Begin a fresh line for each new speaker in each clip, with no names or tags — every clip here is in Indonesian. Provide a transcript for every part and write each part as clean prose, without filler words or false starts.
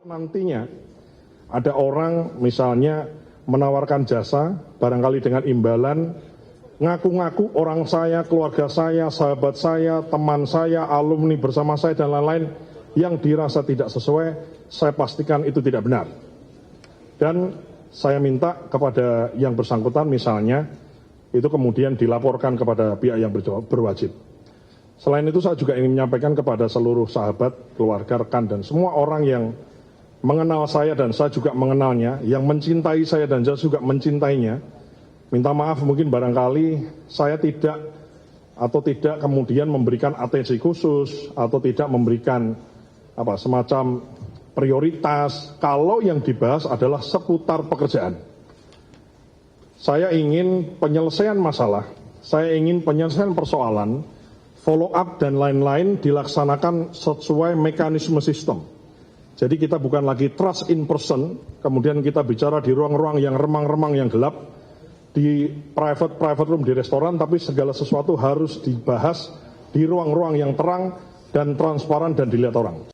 Nantinya ada orang misalnya menawarkan jasa, barangkali dengan imbalan, ngaku-ngaku orang saya, keluarga saya, sahabat saya, teman saya, alumni bersama saya, dan lain-lain, yang dirasa tidak sesuai, saya pastikan itu tidak benar. Dan saya minta kepada yang bersangkutan misalnya, itu kemudian dilaporkan kepada pihak yang berwajib. Selain itu saya juga ingin menyampaikan kepada seluruh sahabat, keluarga, rekan, dan semua orang yang mengenal saya dan saya juga mengenalnya, yang mencintai saya dan saya juga mencintainya. Minta maaf mungkin barangkali saya tidak kemudian memberikan atensi khusus atau tidak memberikan semacam prioritas kalau yang dibahas adalah seputar pekerjaan. Saya ingin penyelesaian masalah, saya ingin penyelesaian persoalan, follow up dan lain-lain dilaksanakan sesuai mekanisme sistem. Jadi kita bukan lagi trust in person, kemudian kita bicara di ruang-ruang yang remang-remang yang gelap, di private room di restoran, tapi segala sesuatu harus dibahas di ruang-ruang yang terang dan transparan dan dilihat orang.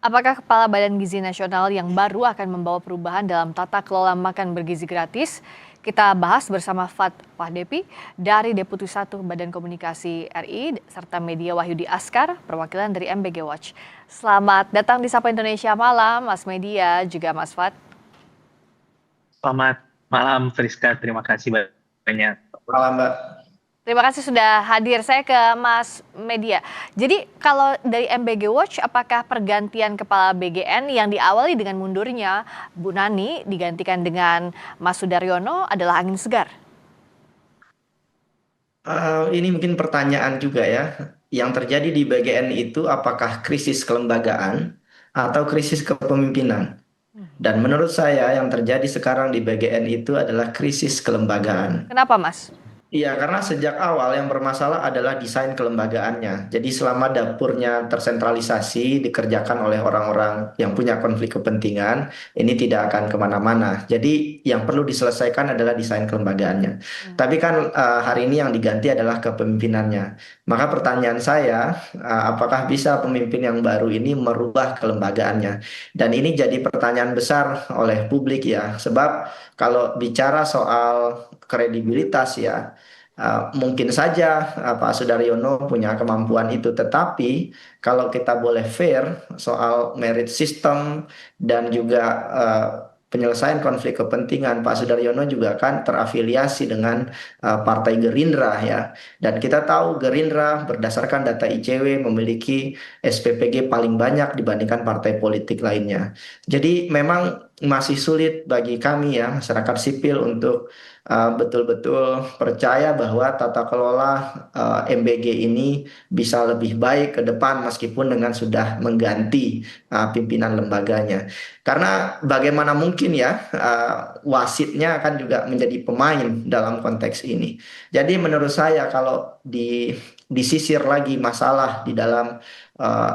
Apakah Kepala Badan Gizi Nasional yang baru akan membawa perubahan dalam tata kelola makan bergizi gratis? Kita bahas bersama Fad Fahdepi dari Deputi 1 Badan Komunikasi RI serta Media Wahyudi Askar, perwakilan dari MBG Watch. Selamat datang di Sapa Indonesia Malam, Mas Media, juga Mas Fad.
Selamat malam, Friska. Terima kasih banyak.
Malam, Mbak.
Terima kasih sudah hadir. Saya ke Mas Media. Jadi kalau dari MBG Watch, apakah pergantian Kepala BGN yang diawali dengan mundurnya Bu Nani digantikan dengan Mas Sudaryono adalah angin segar?
Ini mungkin pertanyaan juga ya. Yang terjadi di BGN itu apakah krisis kelembagaan atau krisis kepemimpinan? Dan menurut saya yang terjadi sekarang di BGN itu adalah krisis kelembagaan.
Kenapa, Mas?
Iya, karena sejak awal yang bermasalah adalah desain kelembagaannya. Jadi selama dapurnya tersentralisasi, dikerjakan oleh orang-orang yang punya konflik kepentingan, ini tidak akan kemana-mana. Jadi yang perlu diselesaikan adalah desain kelembagaannya. Tapi kan hari ini yang diganti adalah kepemimpinannya. Maka pertanyaan saya, apakah bisa pemimpin yang baru ini merubah kelembagaannya? Dan ini jadi pertanyaan besar oleh publik ya. Sebab kalau bicara soal kredibilitas ya, mungkin saja Pak Sudaryono punya kemampuan itu, tetapi kalau kita boleh fair soal merit system dan juga penyelesaian konflik kepentingan, Pak Sudaryono juga kan terafiliasi dengan Partai Gerindra ya. Dan kita tahu Gerindra berdasarkan data ICW memiliki SPPG paling banyak dibandingkan partai politik lainnya. Jadi memang masih sulit bagi kami ya, masyarakat sipil untuk betul-betul percaya bahwa tata kelola MBG ini bisa lebih baik ke depan meskipun dengan sudah mengganti pimpinan lembaganya. Karena bagaimana mungkin ya wasitnya akan juga menjadi pemain dalam konteks ini. Jadi menurut saya kalau disisir lagi masalah di dalam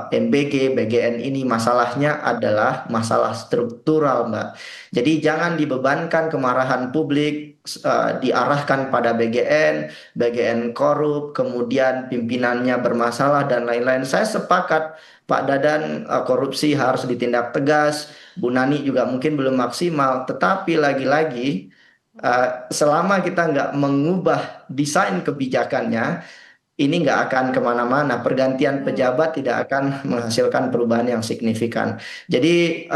MBG, BGN ini, masalahnya adalah masalah struktural, Mbak. Jadi jangan dibebankan kemarahan publik diarahkan pada BGN korup, kemudian pimpinannya bermasalah dan lain-lain. Saya sepakat Pak Dadan korupsi harus ditindak tegas, Bu Nani juga mungkin belum maksimal, tetapi lagi-lagi selama kita nggak mengubah desain kebijakannya, ini nggak akan kemana-mana. Pergantian pejabat tidak akan menghasilkan perubahan yang signifikan. Jadi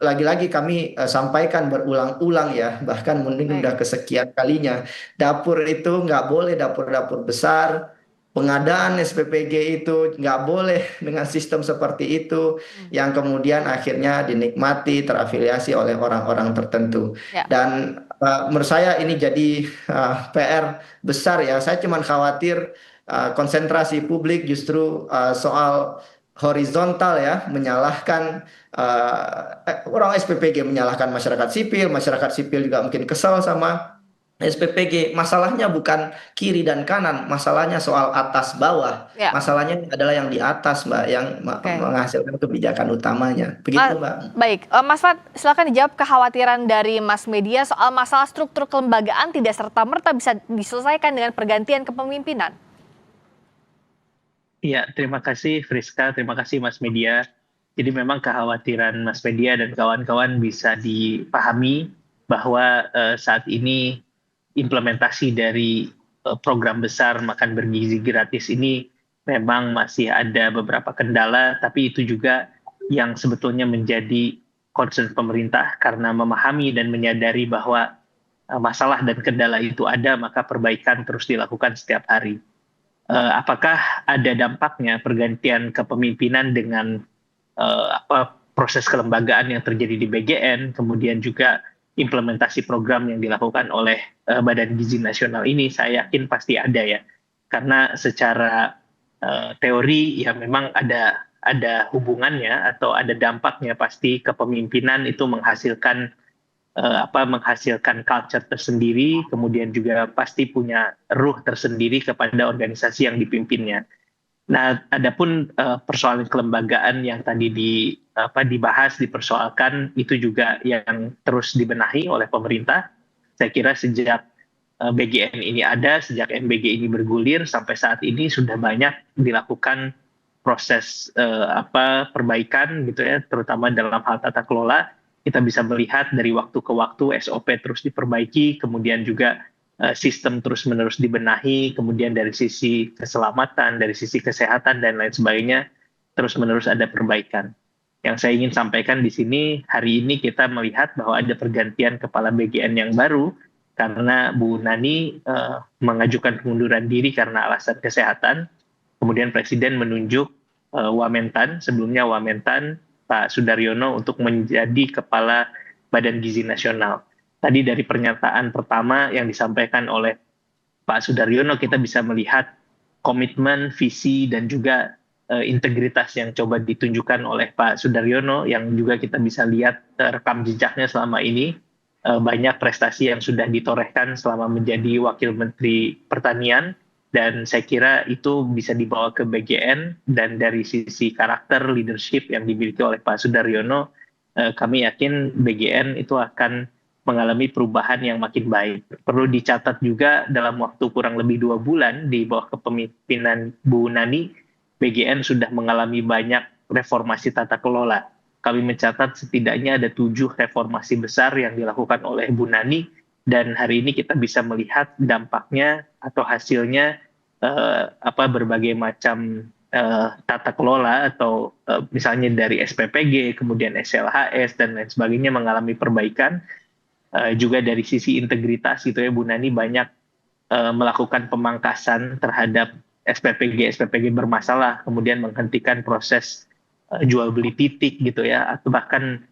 lagi-lagi kami sampaikan berulang-ulang ya, bahkan mungkin udah kesekian kalinya, dapur itu nggak boleh dapur-dapur besar. Pengadaan SPPG itu nggak boleh dengan sistem seperti itu, yang kemudian akhirnya dinikmati, terafiliasi oleh orang-orang tertentu. Dan menurut saya ini jadi PR besar ya. Saya cuma khawatir konsentrasi publik justru soal horizontal ya, menyalahkan orang SPPG, menyalahkan masyarakat sipil juga mungkin kesal sama SPPG. Masalahnya bukan kiri dan kanan, masalahnya soal atas bawah. Masalahnya adalah yang di atas, Mbak, yang menghasilkan kebijakan utamanya. Begitu, Mbak.
Baik, Mas Fad, silakan dijawab kekhawatiran dari Mas Media soal masalah struktur kelembagaan tidak serta-merta bisa diselesaikan dengan pergantian kepemimpinan.
Iya, terima kasih Friska, terima kasih Mas Media. Jadi memang kekhawatiran Mas Media dan kawan-kawan bisa dipahami bahwa saat ini implementasi dari program besar makan bergizi gratis ini memang masih ada beberapa kendala, tapi itu juga yang sebetulnya menjadi concern pemerintah karena memahami dan menyadari bahwa masalah dan kendala itu ada, maka perbaikan terus dilakukan setiap hari. Apakah ada dampaknya pergantian kepemimpinan dengan proses kelembagaan yang terjadi di BGN, kemudian juga implementasi program yang dilakukan oleh Badan Gizi Nasional ini, saya yakin pasti ada ya, karena secara teori ya memang ada hubungannya atau ada dampaknya, pasti kepemimpinan itu menghasilkan culture tersendiri, kemudian juga pasti punya ruh tersendiri kepada organisasi yang dipimpinnya. Nah, adapun persoalan kelembagaan yang tadi dibahas, dipersoalkan, itu juga yang terus dibenahi oleh pemerintah. Saya kira sejak BGN ini ada, sejak MBG ini bergulir sampai saat ini sudah banyak dilakukan proses perbaikan gitu ya, terutama dalam hal tata kelola. Kita bisa melihat dari waktu ke waktu SOP terus diperbaiki, kemudian juga sistem terus-menerus dibenahi, kemudian dari sisi keselamatan, dari sisi kesehatan, dan lain sebagainya, terus-menerus ada perbaikan. Yang saya ingin sampaikan di sini, hari ini kita melihat bahwa ada pergantian kepala BGN yang baru, karena Bu Nani mengajukan pengunduran diri karena alasan kesehatan, kemudian Presiden menunjuk Wamentan, sebelumnya Wamentan, Pak Sudaryono untuk menjadi Kepala Badan Gizi Nasional. Tadi dari pernyataan pertama yang disampaikan oleh Pak Sudaryono, kita bisa melihat komitmen, visi, dan juga integritas yang coba ditunjukkan oleh Pak Sudaryono, yang juga kita bisa lihat rekam jejaknya selama ini. Banyak prestasi yang sudah ditorehkan selama menjadi Wakil Menteri Pertanian, dan saya kira itu bisa dibawa ke BGN, dan dari sisi karakter leadership yang dimiliki oleh Pak Sudaryono, kami yakin BGN itu akan mengalami perubahan yang makin baik. Perlu dicatat juga dalam waktu kurang lebih 2 bulan di bawah kepemimpinan Bu Nani, BGN sudah mengalami banyak reformasi tata kelola. Kami mencatat setidaknya ada 7 reformasi besar yang dilakukan oleh Bu Nani, dan hari ini kita bisa melihat dampaknya atau hasilnya berbagai macam tata kelola atau misalnya dari SPPG, kemudian SLHS dan lain sebagainya mengalami perbaikan. Juga dari sisi integritas gitu ya, Bu Nani banyak melakukan pemangkasan terhadap SPPG bermasalah, kemudian menghentikan proses jual beli titik gitu ya, atau bahkan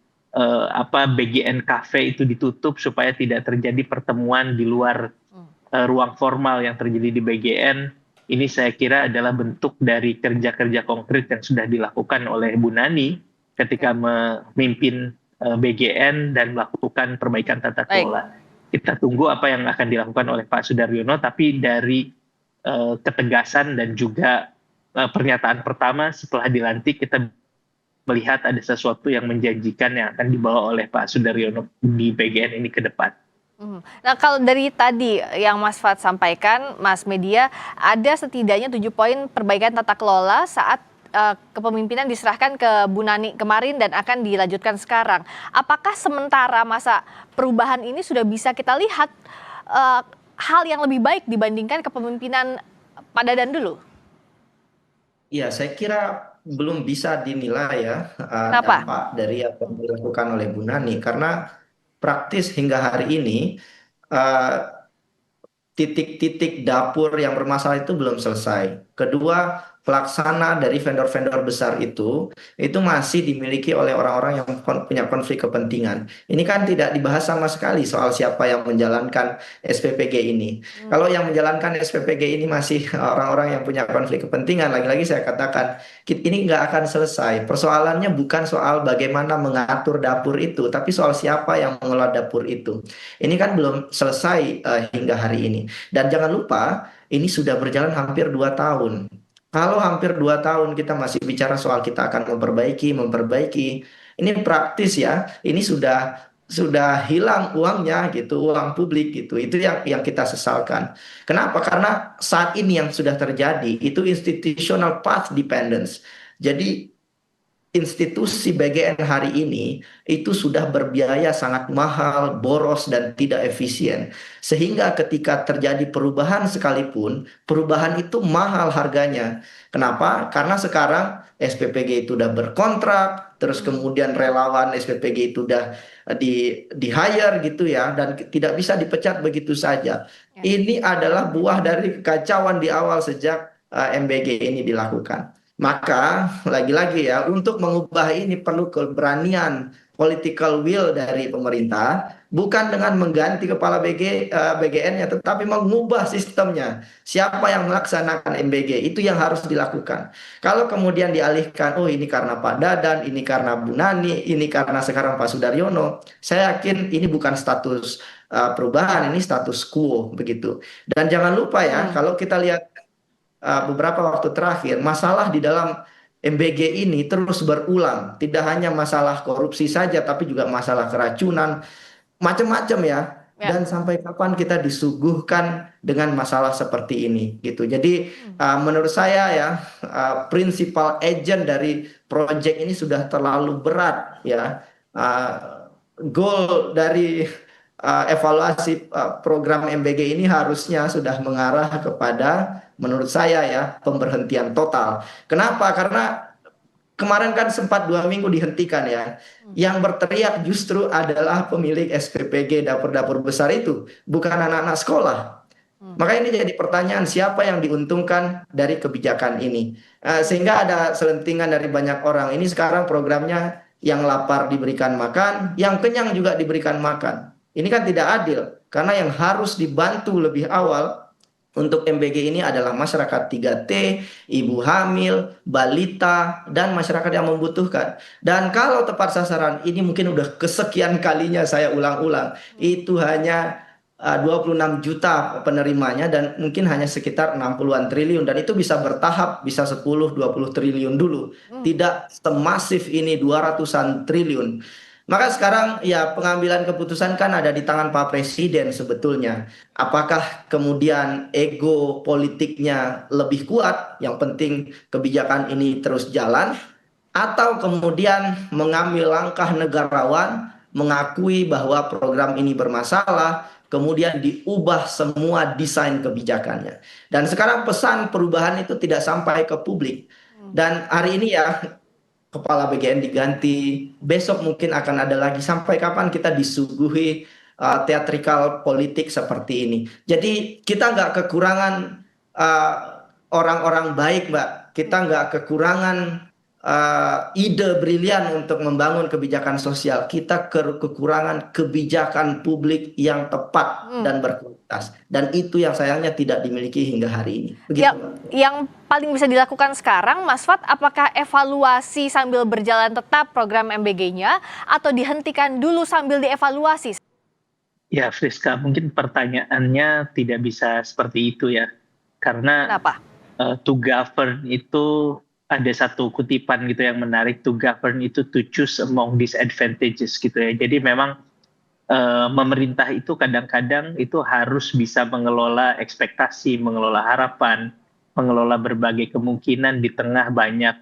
BGN Cafe itu ditutup supaya tidak terjadi pertemuan di luar ruang formal yang terjadi di BGN. Ini saya kira adalah bentuk dari kerja-kerja konkret yang sudah dilakukan oleh Bu Nani ketika memimpin BGN dan melakukan perbaikan tata kelola. Kita tunggu apa yang akan dilakukan oleh Pak Sudaryono, tapi dari ketegasan dan juga pernyataan pertama setelah dilantik, kita melihat ada sesuatu yang menjanjikan yang akan dibawa oleh Pak Sudaryono di BGN ini ke depan.
Nah, kalau dari tadi yang Mas Fad sampaikan, Mas Media, ada setidaknya 7 poin perbaikan tata kelola saat kepemimpinan diserahkan ke Bu Nani kemarin dan akan dilanjutkan sekarang. Apakah sementara masa perubahan ini sudah bisa kita lihat hal yang lebih baik dibandingkan kepemimpinan Pak Dadan dulu?
Iya, saya kira belum bisa dinilai ya
Kenapa?
dampak dari apa yang dilakukan oleh Bu Nani, karena praktis hingga hari ini titik-titik dapur yang bermasalah itu belum selesai. Kedua, pelaksana dari vendor-vendor besar itu masih dimiliki oleh orang-orang yang punya konflik kepentingan. Ini kan tidak dibahas sama sekali soal siapa yang menjalankan SPPG ini. Kalau yang menjalankan SPPG ini masih orang-orang yang punya konflik kepentingan, lagi-lagi saya katakan ini nggak akan selesai. Persoalannya bukan soal bagaimana mengatur dapur itu, tapi soal siapa yang mengelola dapur itu. Ini kan belum selesai hingga hari ini. Dan jangan lupa, ini sudah berjalan hampir 2 tahun. Kalau hampir 2 tahun kita masih bicara soal kita akan memperbaiki, ini praktis ya. Ini sudah hilang uangnya gitu, uang publik gitu. Itu yang kita sesalkan. Kenapa? Karena saat ini yang sudah terjadi itu institutional path dependence. Jadi institusi BGN hari ini itu sudah berbiaya sangat mahal, boros, dan tidak efisien. Sehingga ketika terjadi perubahan sekalipun, perubahan itu mahal harganya. Kenapa? Karena sekarang SPPG itu udah berkontrak, terus kemudian relawan SPPG itu udah di hire gitu ya, dan tidak bisa dipecat begitu saja.
Ya.
Ini adalah buah dari kekacauan di awal sejak MBG ini dilakukan. Maka lagi-lagi ya, untuk mengubah ini perlu keberanian political will dari pemerintah, bukan dengan mengganti kepala BGN-nya, tetapi mengubah sistemnya. Siapa yang melaksanakan MBG itu yang harus dilakukan. Kalau kemudian dialihkan, oh ini karena Pak Dadan, ini karena Bu Nani, ini karena sekarang Pak Sudaryono, saya yakin ini bukan status perubahan, ini status quo begitu. Dan jangan lupa ya, kalau kita lihat beberapa waktu terakhir, masalah di dalam MBG ini terus berulang. Tidak hanya masalah korupsi saja, tapi juga masalah keracunan, macam-macam ya.
Ya.
Dan sampai kapan kita disuguhkan dengan masalah seperti ini, gitu. Jadi menurut saya ya, principal agent dari proyek ini sudah terlalu berat ya. Goal dari evaluasi program MBG ini harusnya sudah mengarah kepada, menurut saya ya, pemberhentian total. Kenapa? Karena kemarin kan sempat 2 minggu dihentikan ya. Yang berteriak justru adalah pemilik SPPG dapur-dapur besar itu, bukan anak-anak sekolah. Maka ini jadi pertanyaan, siapa yang diuntungkan dari kebijakan ini? Sehingga ada selentingan dari banyak orang. Ini sekarang programnya yang lapar diberikan makan, yang kenyang juga diberikan makan. Ini kan tidak adil, karena yang harus dibantu lebih awal untuk MBG ini adalah masyarakat 3T, ibu hamil, balita, dan masyarakat yang membutuhkan. Dan kalau tepat sasaran, ini mungkin udah kesekian kalinya saya ulang-ulang, itu hanya 26 juta penerimanya dan mungkin hanya sekitar 60-an triliun, dan itu bisa bertahap, bisa 10-20 triliun dulu. Tidak semasif ini 200-an triliun. Maka sekarang ya pengambilan keputusan kan ada di tangan Pak Presiden sebetulnya. Apakah kemudian ego politiknya lebih kuat, yang penting kebijakan ini terus jalan, atau kemudian mengambil langkah negarawan, mengakui bahwa program ini bermasalah, kemudian diubah semua desain kebijakannya. Dan sekarang pesan perubahan itu tidak sampai ke publik. Dan hari ini ya, kepala BGN diganti, besok mungkin akan ada lagi. Sampai kapan kita disuguhi teatrikal politik seperti ini? Jadi kita nggak kekurangan orang-orang baik, Mbak. Kita nggak kekurangan ide brilian untuk membangun kebijakan sosial. Kita kekurangan kebijakan publik yang tepat dan berkualitas. Dan itu yang sayangnya tidak dimiliki hingga hari ini. Begitu,
yang paling bisa dilakukan sekarang, Mas Fad, apakah evaluasi sambil berjalan tetap program MBG-nya atau dihentikan dulu sambil dievaluasi?
Ya, Friska, mungkin pertanyaannya tidak bisa seperti itu ya. Karena to govern itu ada satu kutipan gitu yang menarik, to govern itu to choose among disadvantages gitu ya. Jadi memang pemerintah itu kadang-kadang itu harus bisa mengelola ekspektasi, mengelola harapan, mengelola berbagai kemungkinan di tengah banyak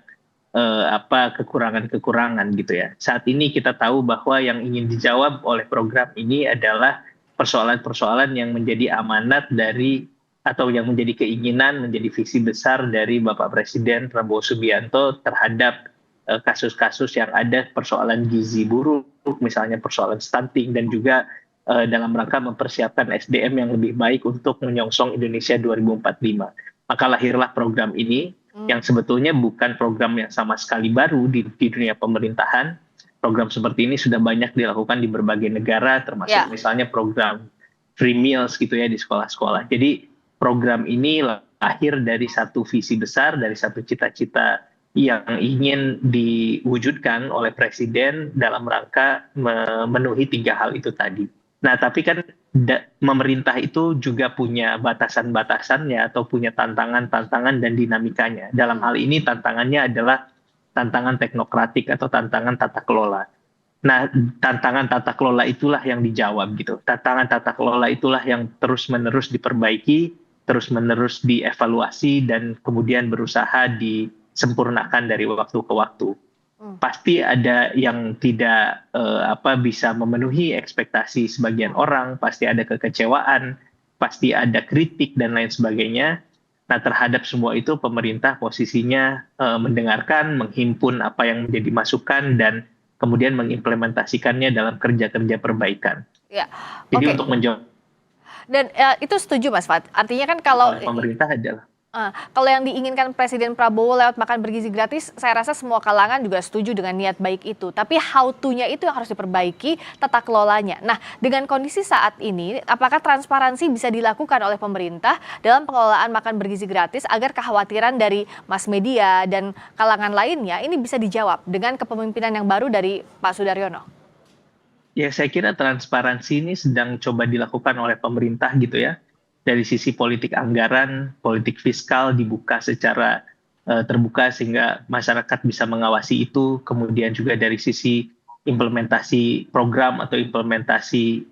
kekurangan-kekurangan gitu ya. Saat ini kita tahu bahwa yang ingin dijawab oleh program ini adalah persoalan-persoalan yang menjadi amanat dari atau yang menjadi keinginan, menjadi visi besar dari Bapak Presiden Prabowo Subianto terhadap kasus-kasus yang ada, persoalan gizi buruk, misalnya persoalan stunting, dan juga dalam rangka mempersiapkan SDM yang lebih baik untuk menyongsong Indonesia 2045. Maka lahirlah program ini yang sebetulnya bukan program yang sama sekali baru di dunia pemerintahan. Program seperti ini sudah banyak dilakukan di berbagai negara, termasuk misalnya program free meals gitu ya di sekolah-sekolah. Jadi program ini lahir dari satu visi besar, dari satu cita-cita yang ingin diwujudkan oleh Presiden dalam rangka memenuhi 3 hal itu tadi. Nah, tapi kan pemerintah itu juga punya batasan-batasannya atau punya tantangan-tantangan dan dinamikanya. Dalam hal ini tantangannya adalah tantangan teknokratik atau tantangan tata kelola. Nah, tantangan tata kelola itulah yang dijawab gitu. Tantangan tata kelola itulah yang terus-menerus diperbaiki, terus-menerus dievaluasi, dan kemudian berusaha disempurnakan dari waktu ke waktu. Pasti ada yang tidak bisa memenuhi ekspektasi sebagian orang, pasti ada kekecewaan, pasti ada kritik dan lain sebagainya. Nah, terhadap semua itu pemerintah posisinya mendengarkan, menghimpun apa yang menjadi masukan dan kemudian mengimplementasikannya dalam kerja-kerja perbaikan.
Ya,
Jadi
oke.
untuk menjawab
Dan itu setuju Mas Fad. Artinya kan kalau
oleh pemerintah adalah
kalau yang diinginkan Presiden Prabowo lewat makan bergizi gratis, saya rasa semua kalangan juga setuju dengan niat baik itu. Tapi how to-nya itu yang harus diperbaiki, tata kelolanya. Nah, dengan kondisi saat ini, apakah transparansi bisa dilakukan oleh pemerintah dalam pengelolaan makan bergizi gratis agar kekhawatiran dari mass media dan kalangan lainnya ini bisa dijawab dengan kepemimpinan yang baru dari Pak Sudaryono?
ya saya kira transparansi ini sedang coba dilakukan oleh pemerintah gitu ya. Dari sisi politik anggaran, politik fiskal dibuka secara terbuka sehingga masyarakat bisa mengawasi itu. Kemudian juga dari sisi implementasi program atau implementasi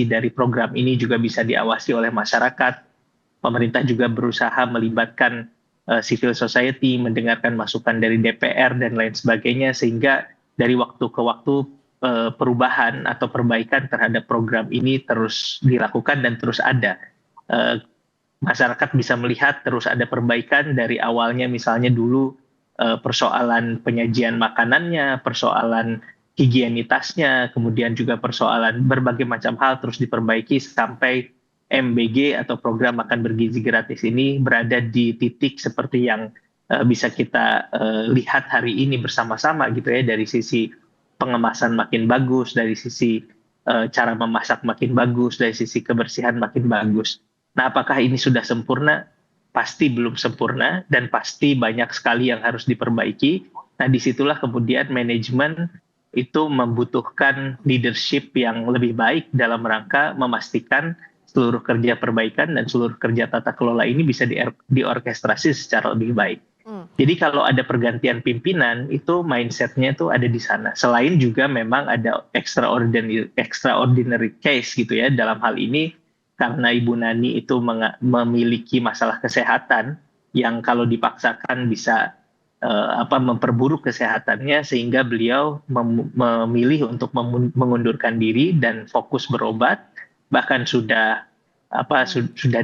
dari program ini juga bisa diawasi oleh masyarakat. Pemerintah juga berusaha melibatkan civil society, mendengarkan masukan dari DPR dan lain sebagainya sehingga dari waktu ke waktu perubahan atau perbaikan terhadap program ini terus dilakukan dan terus ada. Masyarakat bisa melihat terus ada perbaikan dari awalnya misalnya dulu persoalan penyajian makanannya, persoalan higienitasnya, kemudian juga persoalan berbagai macam hal terus diperbaiki sampai MBG atau program makan bergizi gratis ini berada di titik seperti yang bisa kita lihat hari ini bersama-sama gitu ya, dari sisi pengemasan makin bagus, dari sisi cara memasak makin bagus, dari sisi kebersihan makin bagus. Nah, apakah ini sudah sempurna? Pasti belum sempurna dan pasti banyak sekali yang harus diperbaiki. Nah, disitulah kemudian manajemen itu membutuhkan leadership yang lebih baik dalam rangka memastikan seluruh kerja perbaikan dan seluruh kerja tata kelola ini bisa diorkestrasi secara lebih baik. Jadi kalau ada pergantian pimpinan, itu mindsetnya itu ada di sana. Selain juga memang ada extraordinary case gitu ya, dalam hal ini karena Ibu Nani itu memiliki masalah kesehatan yang kalau dipaksakan bisa memperburuk kesehatannya sehingga beliau memilih untuk mengundurkan diri dan fokus berobat, bahkan sudah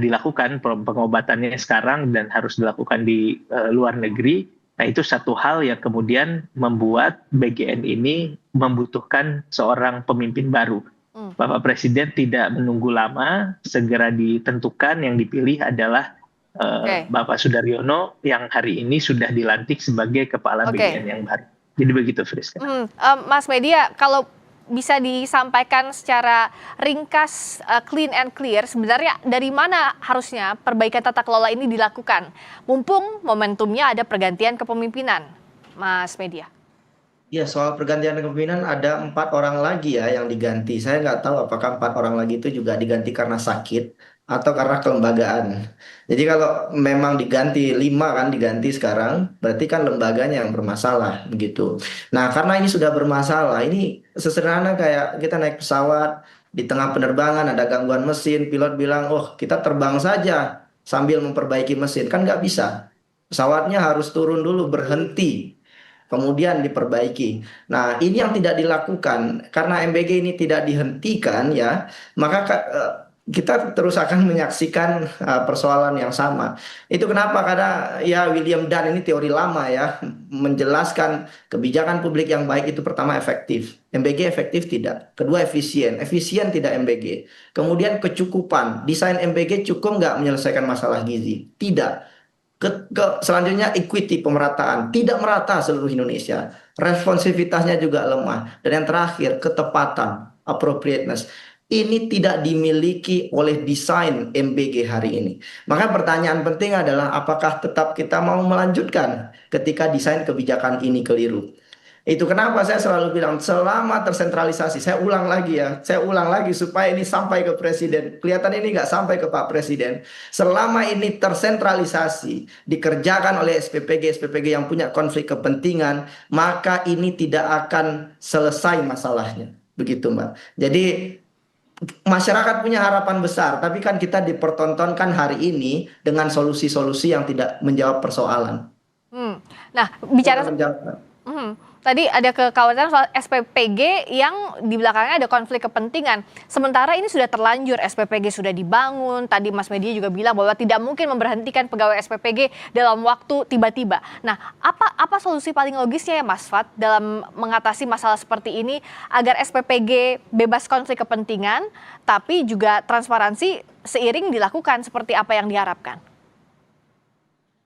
dilakukan pengobatannya sekarang dan harus dilakukan di luar negeri. Nah, itu satu hal yang kemudian membuat BGN ini membutuhkan seorang pemimpin baru. Bapak Presiden tidak menunggu lama, segera ditentukan, yang dipilih adalah Bapak Sudaryono yang hari ini sudah dilantik sebagai kepala BGN yang baru. Jadi begitu, Friska.
Mas Media, kalau bisa disampaikan secara ringkas, clean and clear, sebenarnya dari mana harusnya perbaikan tata kelola ini dilakukan? Mumpung momentumnya ada pergantian kepemimpinan, Mas Media.
Ya, soal pergantian kepemimpinan ada 4 orang lagi ya yang diganti. Saya nggak tahu apakah 4 orang lagi itu juga diganti karena sakit atau karena kelembagaan. Jadi kalau memang diganti 5 kan diganti sekarang, berarti kan lembaganya yang bermasalah begitu. Nah, karena ini sudah bermasalah, ini sesederhana kayak kita naik pesawat, di tengah penerbangan ada gangguan mesin, pilot bilang, oh kita terbang saja sambil memperbaiki mesin. Kan nggak bisa. Pesawatnya harus turun dulu, berhenti, kemudian diperbaiki. Nah, ini yang tidak dilakukan karena MBG ini tidak dihentikan ya, maka kita terus akan menyaksikan persoalan yang sama. Itu kenapa? Karena ya William Dunn ini teori lama ya, menjelaskan kebijakan publik yang baik itu pertama efektif. MBG efektif tidak. Kedua efisien. Efisien tidak MBG. Kemudian kecukupan. Desain MBG cukup nggak menyelesaikan masalah gizi? Tidak. Selanjutnya equity, pemerataan, tidak merata seluruh Indonesia, responsivitasnya juga lemah, dan yang terakhir ketepatan, appropriateness, ini tidak dimiliki oleh desain MBG hari ini. Maka pertanyaan penting adalah apakah tetap kita mau melanjutkan ketika desain kebijakan ini keliru. Itu kenapa saya selalu bilang selama tersentralisasi, saya ulang lagi supaya ini sampai ke Presiden. Kelihatan ini nggak sampai ke Pak Presiden. Selama ini tersentralisasi, dikerjakan oleh SPPG yang punya konflik kepentingan, maka ini tidak akan selesai masalahnya. Begitu Mbak. Jadi masyarakat punya harapan besar, tapi kan kita dipertontonkan hari ini dengan solusi-solusi yang tidak menjawab persoalan.
Nah, bicara
Silakan menjawab.
tadi ada kekhawatiran soal SPPG yang di belakangnya ada konflik kepentingan. Sementara ini sudah terlanjur, SPPG sudah dibangun. Tadi Mas Media juga bilang bahwa tidak mungkin memberhentikan pegawai SPPG dalam waktu tiba-tiba. Nah, apa solusi paling logisnya ya Mas Fat dalam mengatasi masalah seperti ini agar SPPG bebas konflik kepentingan, tapi juga transparansi seiring dilakukan seperti apa yang diharapkan?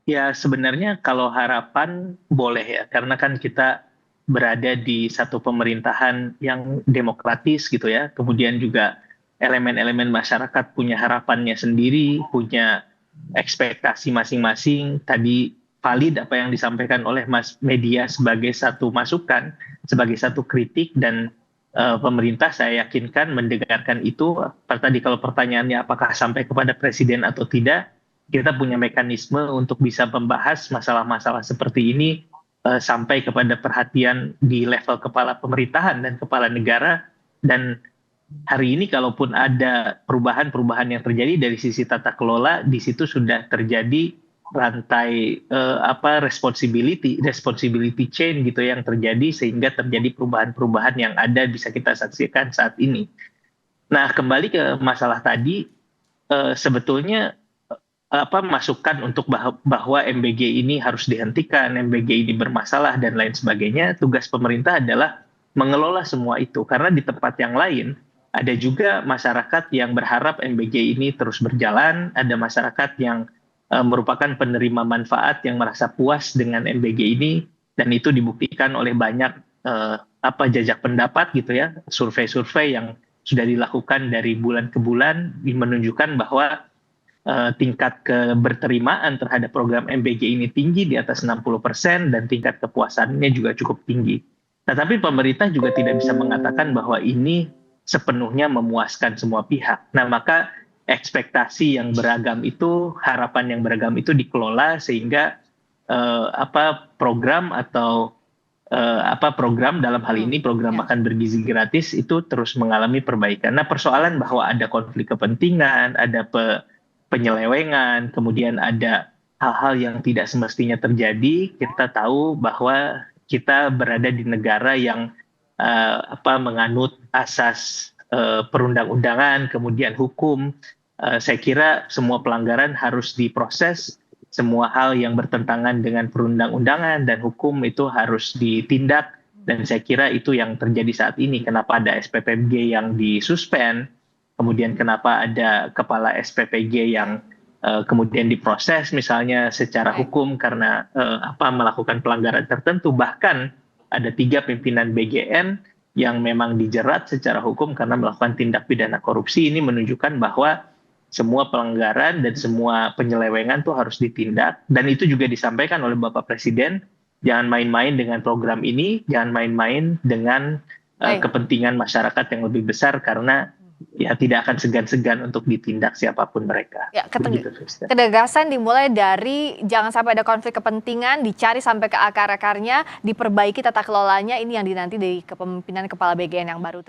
Ya sebenarnya kalau harapan boleh ya, karena kan kita berada di satu pemerintahan yang demokratis gitu ya. Kemudian juga elemen-elemen masyarakat punya harapannya sendiri, punya ekspektasi masing-masing. Tadi valid apa yang disampaikan oleh Mas Media sebagai satu masukan, sebagai satu kritik, dan pemerintah saya yakinkan mendengarkan itu. Tadi kalau pertanyaannya apakah sampai kepada presiden atau tidak, kita punya mekanisme untuk bisa membahas masalah-masalah seperti ini sampai kepada perhatian di level kepala pemerintahan dan kepala negara. Dan hari ini kalaupun ada perubahan-perubahan yang terjadi dari sisi tata kelola, di situ sudah terjadi rantai responsibility chain gitu yang terjadi, sehingga terjadi perubahan-perubahan yang ada bisa kita saksikan saat ini. Nah, kembali ke masalah tadi, sebetulnya masukan untuk bahwa MBG ini harus dihentikan, MBG ini bermasalah dan lain sebagainya. Tugas pemerintah adalah mengelola semua itu, karena di tempat yang lain ada juga masyarakat yang berharap MBG ini terus berjalan, ada masyarakat yang merupakan penerima manfaat yang merasa puas dengan MBG ini, dan itu dibuktikan oleh banyak jajak pendapat gitu ya, survei-survei yang sudah dilakukan dari bulan ke bulan menunjukkan bahwa tingkat keberterimaan terhadap program MBG ini tinggi, di atas 60%, dan tingkat kepuasannya juga cukup tinggi. Nah, tapi pemerintah juga tidak bisa mengatakan bahwa ini sepenuhnya memuaskan semua pihak. Nah, maka ekspektasi yang beragam itu, harapan yang beragam itu dikelola sehingga program atau program dalam hal ini program makan bergizi gratis itu terus mengalami perbaikan. Nah, persoalan bahwa ada konflik kepentingan, ada penyelewengan, kemudian ada hal-hal yang tidak semestinya terjadi. Kita tahu bahwa kita berada di negara yang menganut asas perundang-undangan, kemudian hukum. Saya kira semua pelanggaran harus diproses, semua hal yang bertentangan dengan perundang-undangan dan hukum itu harus ditindak, dan saya kira itu yang terjadi saat ini. Kenapa ada SPPG yang disuspend, kemudian kenapa ada kepala SPPG yang kemudian diproses misalnya secara hukum karena melakukan pelanggaran tertentu. Bahkan ada 3 pimpinan BGN yang memang dijerat secara hukum karena melakukan tindak pidana korupsi. Ini menunjukkan bahwa semua pelanggaran dan semua penyelewengan itu harus ditindak. Dan itu juga disampaikan oleh Bapak Presiden, jangan main-main dengan program ini, jangan main-main dengan kepentingan masyarakat yang lebih besar, karena ya tidak akan segan-segan untuk ditindak siapapun mereka.
Ya, ketegasan dimulai dari jangan sampai ada konflik kepentingan, dicari sampai ke akar-akarnya, diperbaiki tata kelolanya, ini yang dinanti dari kepemimpinan Kepala BGN yang baru.